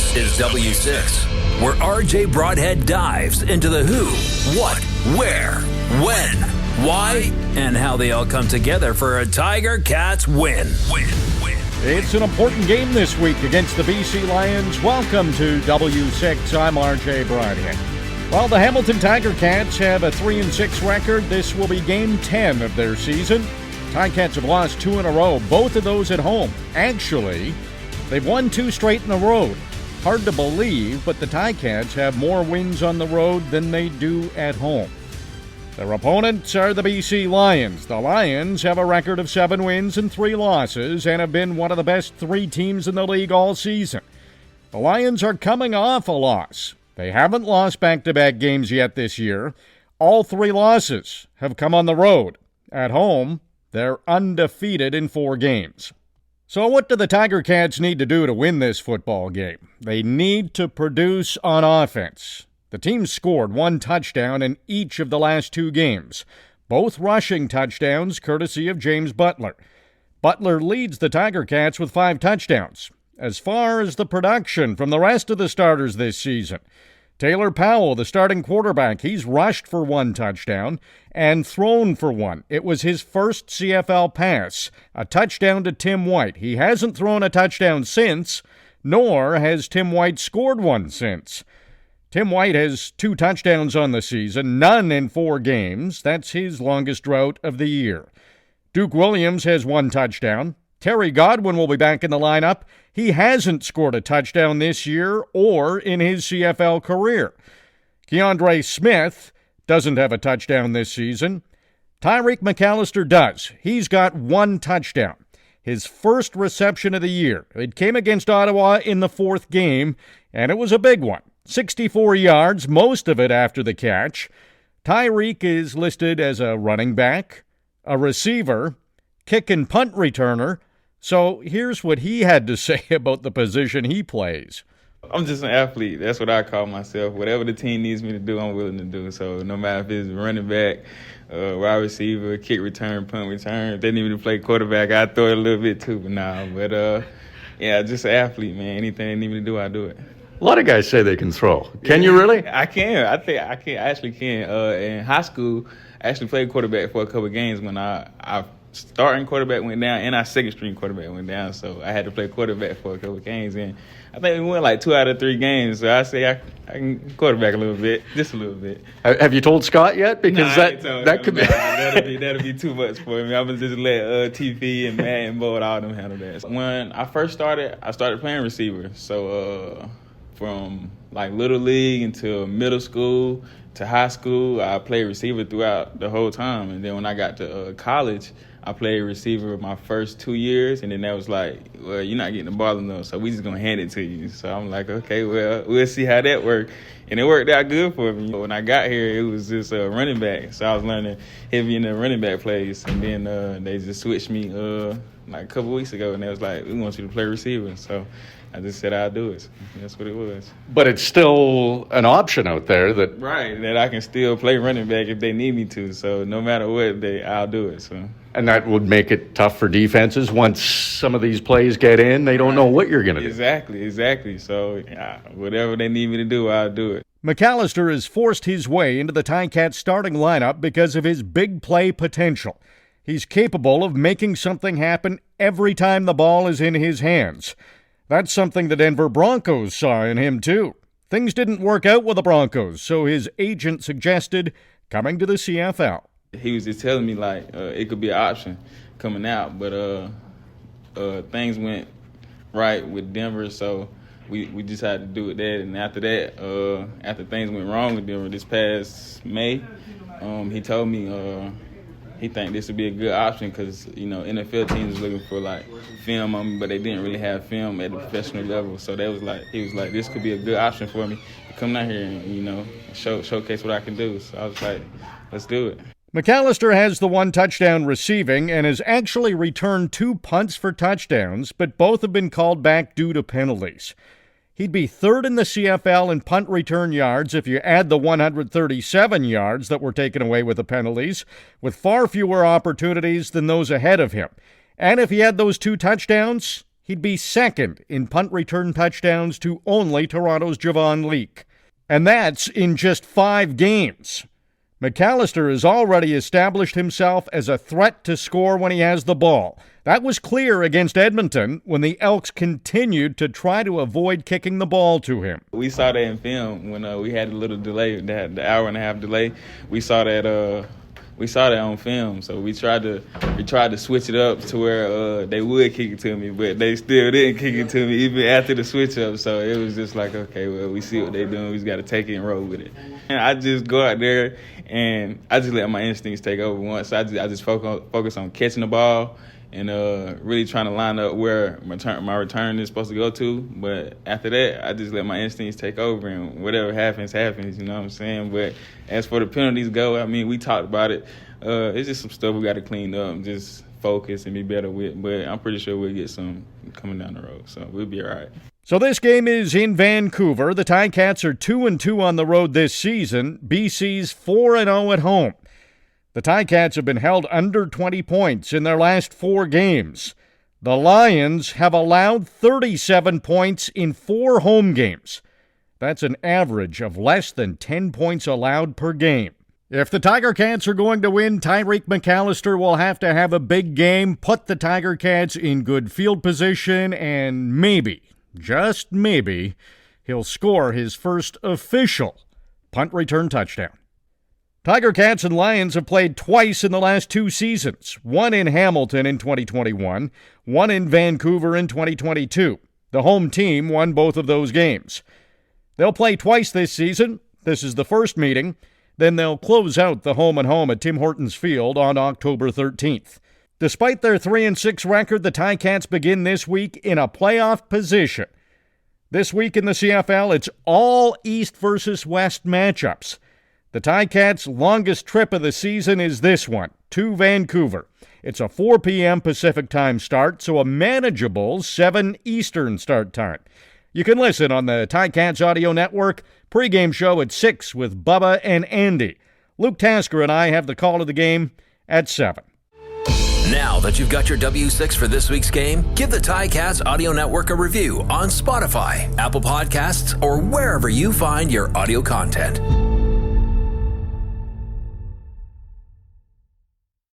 This is W6, where RJ Broadhead dives into the who, what, where, when, why, and how they all come together for a Tiger-Cats win. It's an important game this week against the BC Lions. Welcome to W6. I'm RJ Broadhead. Well, the Hamilton Tiger-Cats have a 3-6 record. This will be game 10 of their season. Ticats have lost 2 in a row, both of those at home. Actually, they've won 2 straight in the road. Hard to believe, but the Ticats have more wins on the road than they do at home. Their opponents are the BC Lions. The Lions have a record of 7 wins and 3 losses and have been one of the best 3 teams in the league all season. The Lions are coming off a loss. They haven't lost back-to-back games yet this year. All 3 losses have come on the road. At home, they're undefeated in 4 games. So what do the Tiger-Cats need to do to win this football game? They need to produce on offense. The team scored 1 touchdown in each of the last 2 games, both rushing touchdowns courtesy of James Butler. Butler leads the Tiger-Cats with 5 touchdowns. As far as the production from the rest of the starters this season, Taylor Powell, the starting quarterback, he's rushed for 1 touchdown and thrown for 1. It was his first CFL pass, a touchdown to Tim White. He hasn't thrown a touchdown since, nor has Tim White scored 1 since. Tim White has 2 touchdowns on the season, none in 4 games. That's his longest drought of the year. Duke Williams has 1 touchdown. Terry Godwin will be back in the lineup. He hasn't scored a touchdown this year or in his CFL career. Keandre Smith doesn't have a touchdown this season. Tyreik McAllister does. He's got 1 touchdown. His first reception of the year. It came against Ottawa in the 4th game, and it was a big one. 64 yards, most of it after the catch. Tyreek is listed as a running back, a receiver, kick and punt returner. So here's what he had to say about the position he plays. I'm just an athlete. That's what I call myself. Whatever the team needs me to do, I'm willing to do. So no matter if it's running back, wide receiver, kick return, punt return, if they need me to play quarterback, I throw it a little bit too. But yeah, just an athlete, man. Anything they need me to do, I do it. A lot of guys say they can throw. Can you really? I can. I think I can. I actually can. In high school, I actually played quarterback for a couple of games when I starting quarterback went down and our second string quarterback went down. So I had to play quarterback for a couple of games. And I think we won like 2 out of 3 games. So I say I can quarterback a little bit, just a little bit. Have you told Scott yet? Because that could be that'll be too much for me. I'm gonna just let TV and Matt and Bo and all them handle that. When I first started, I started playing receiver. So from like little league until middle school to high school, I played receiver throughout the whole time. And then when I got to college, I played receiver my first 2 years, and then that was like, well, you're not getting the ball enough, so we just going to hand it to you. So I'm like, okay, well, we'll see how that works. And it worked out good for me. When I got here, it was just a running back. So I was learning heavy in the running back plays. And then they just switched me like a couple weeks ago, and they was like, we want you to play receiver. So I just said I'll do it. That's what it was. But it's still an option out there that I can still play running back if they need me to. So no matter what, I'll do it. So. And that would make it tough for defenses. Once some of these plays get in, they don't know what you're going to do. Exactly. So whatever they need me to do, I'll do it. McAllister has forced his way into the Ticats starting lineup because of his big play potential. He's capable of making something happen every time the ball is in his hands. That's something the Denver Broncos saw in him, too. Things didn't work out with the Broncos, so his agent suggested coming to the CFL. He was just telling me, like, it could be an option coming out, but things went right with Denver, so we decided to do it there. And after that, after things went wrong with Denver this past May, he told me he think this would be a good option because, NFL teams was looking for, like, film on me, but they didn't really have film at the professional level. So he was like, this could be a good option for me to come out here and, showcase what I can do. So I was like, let's do it. McAllister has the 1 touchdown receiving and has actually returned 2 punts for touchdowns, but both have been called back due to penalties. He'd be 3rd in the CFL in punt return yards if you add the 137 yards that were taken away with the penalties, with far fewer opportunities than those ahead of him. And if he had those 2 touchdowns, he'd be second in punt return touchdowns to only Toronto's Javon Leake. And that's in just 5 games. McAllister has already established himself as a threat to score when he has the ball. That was clear against Edmonton when the Elks continued to try to avoid kicking the ball to him. We saw that in film when we had a little delay, the hour and a half delay. We saw that on film, so we tried to switch it up to where they would kick it to me, but they still didn't kick it to me even after the switch up. So it was just like, okay, well, we see what they're doing. We just got to take it and roll with it. And I just go out there and I just let my instincts take over once. I just focus on catching the ball and really trying to line up where my return is supposed to go to. But after that, I just let my instincts take over, and whatever happens, you know what I'm saying? But as for the penalties go, I mean, we talked about it. It's just some stuff we got to clean up and just focus and be better with. But I'm pretty sure we'll get some coming down the road, so we'll be all right. So this game is in Vancouver. The Ticats are 2-2 on the road this season. BC's 4-0 at home. The Ticats have been held under 20 points in their last 4 games. The Lions have allowed 37 points in 4 home games. That's an average of less than 10 points allowed per game. If the Tiger Cats are going to win, Tyreik McAllister will have to have a big game, put the Tiger Cats in good field position, and maybe, just maybe, he'll score his first official punt return touchdown. Tiger Cats and Lions have played twice in the last 2 seasons, one in Hamilton in 2021, one in Vancouver in 2022. The home team won both of those games. They'll play twice this season. This is the first meeting. Then they'll close out the home-and-home at Tim Hortons Field on October 13th. Despite their 3-6 record, the Ticats begin this week in a playoff position. This week in the CFL, it's all East versus West matchups. The Ticats' longest trip of the season is this one, to Vancouver. It's a 4 p.m. Pacific time start, so a manageable 7 Eastern start time. You can listen on the Ticats audio network, pregame show at 6 with Bubba and Andy. Luke Tasker and I have the call of the game at 7. Now that you've got your W6 for this week's game, give the Ticats audio network a review on Spotify, Apple Podcasts, or wherever you find your audio content.